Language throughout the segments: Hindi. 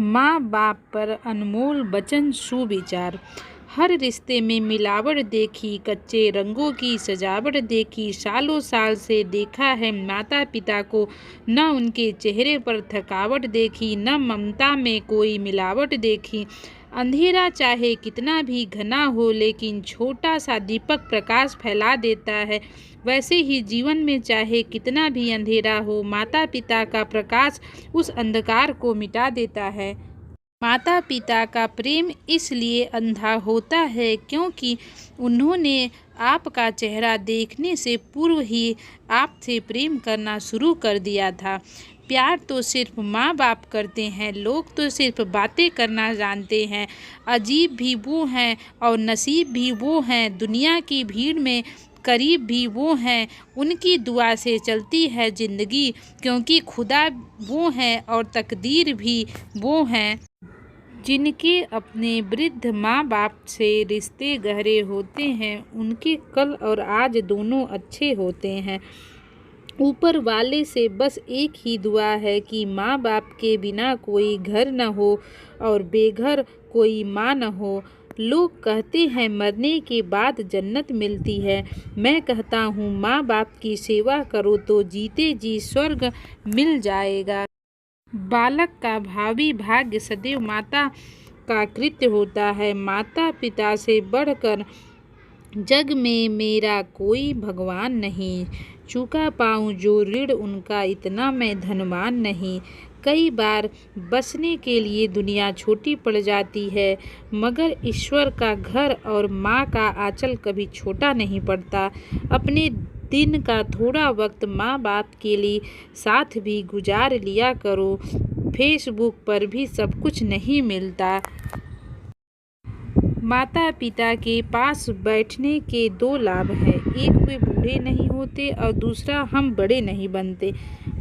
माँ बाप पर अनमोल वचन सुविचार। हर रिश्ते में मिलावट देखी, कच्चे रंगों की सजावट देखी, सालों साल से देखा है माता पिता को, न उनके चेहरे पर थकावट देखी, न ममता में कोई मिलावट देखी। अंधेरा चाहे कितना भी घना हो, लेकिन छोटा सा दीपक प्रकाश फैला देता है। वैसे ही जीवन में चाहे कितना भी अंधेरा हो, माता पिता का प्रकाश उस अंधकार को मिटा देता है। माता पिता का प्रेम इसलिए अंधा होता है क्योंकि उन्होंने आपका चेहरा देखने से पूर्व ही आपसे प्रेम करना शुरू कर दिया था। प्यार तो सिर्फ माँ बाप करते हैं, लोग तो सिर्फ बातें करना जानते हैं। अजीब भी वो हैं और नसीब भी वो हैं, दुनिया की भीड़ में करीब भी वो हैं। उनकी दुआ से चलती है ज़िंदगी, क्योंकि खुदा वो हैं और तकदीर भी वो हैं। जिनके अपने वृद्ध माँ बाप से रिश्ते गहरे होते हैं, उनके कल और आज दोनों अच्छे होते हैं। ऊपर वाले से बस एक ही दुआ है कि माँ बाप के बिना कोई घर न हो और बेघर कोई माँ न हो। लोग कहते हैं मरने के बाद जन्नत मिलती है। मैं कहता हूँ माँ बाप की सेवा करो तो जीते जी स्वर्ग मिल जाएगा। बालक का भावी भाग्य सदैव माता का कृत्य होता है। माता पिता से बढ़कर जग में मेरा कोई भगवान नहीं। चुका पाऊँ जो ऋण उनका, इतना मैं धनवान नहीं। कई बार बसने के लिए दुनिया छोटी पड़ जाती है, मगर ईश्वर का घर और माँ का आंचल कभी छोटा नहीं पड़ता। अपने दिन का थोड़ा वक्त माँ बाप के लिए साथ भी गुजार लिया करो। फेसबुक पर भी सब कुछ नहीं मिलता। माता पिता के पास बैठने के दो लाभ हैं, एक वे बूढ़े नहीं होते और दूसरा हम बड़े नहीं बनते।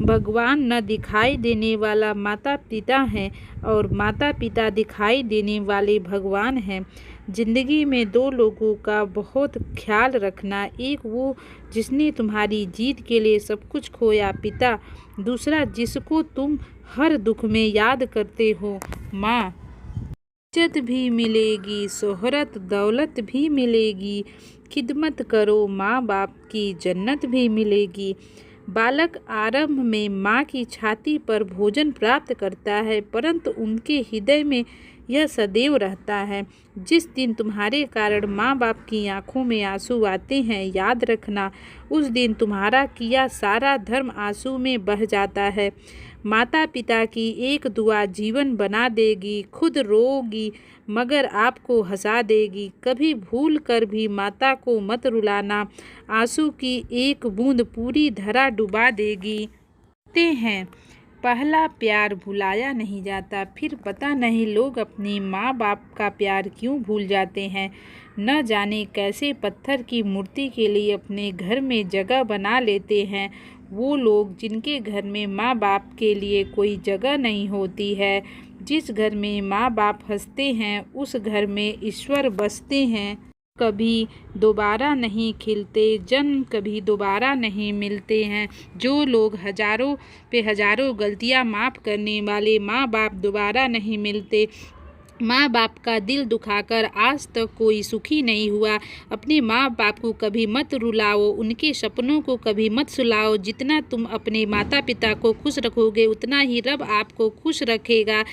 भगवान न दिखाई देने वाला माता पिता हैं और माता पिता दिखाई देने वाले भगवान हैं। जिंदगी में दो लोगों का बहुत ख्याल रखना, एक वो जिसने तुम्हारी जीत के लिए सब कुछ खोया, पिता। दूसरा जिसको तुम हर दुख में याद करते हो, माँ। इज्जत भी मिलेगी, शोहरत दौलत भी मिलेगी। खिदमत करो माँ बाप की, जन्नत भी मिलेगी। बालक आरंभ में माँ की छाती पर भोजन प्राप्त करता है, परंतु उनके हृदय में यह सदैव रहता है। जिस दिन तुम्हारे कारण माँ बाप की आंखों में आंसू आते हैं, याद रखना उस दिन तुम्हारा किया सारा धर्म आंसू में बह जाता है। माता पिता की एक दुआ जीवन बना देगी। खुद रोगी मगर आपको हंसा देगी। कभी भूल कर भी माता को मत रुलाना, आंसू की एक बूंद पूरी धरा डुबा देगी। कहते हैं पहला प्यार भुलाया नहीं जाता, फिर पता नहीं लोग अपनी माँ बाप का प्यार क्यों भूल जाते हैं। न जाने कैसे पत्थर की मूर्ति के लिए अपने घर में जगह बना लेते हैं वो लोग जिनके घर में माँ बाप के लिए कोई जगह नहीं होती है। जिस घर में माँ बाप हंसते हैं, उस घर में ईश्वर बसते हैं। कभी दोबारा नहीं खिलते, जन्म कभी दोबारा नहीं मिलते हैं। जो लोग हजारों पे हजारों गलतियां माफ़ करने वाले माँ बाप दोबारा नहीं मिलते। माँ बाप का दिल दुखाकर आज तक कोई सुखी नहीं हुआ। अपने माँ बाप को कभी मत रुलाओ, उनके सपनों को कभी मत सुलाओ। जितना तुम अपने माता पिता को खुश रखोगे, उतना ही रब आपको खुश रखेगा।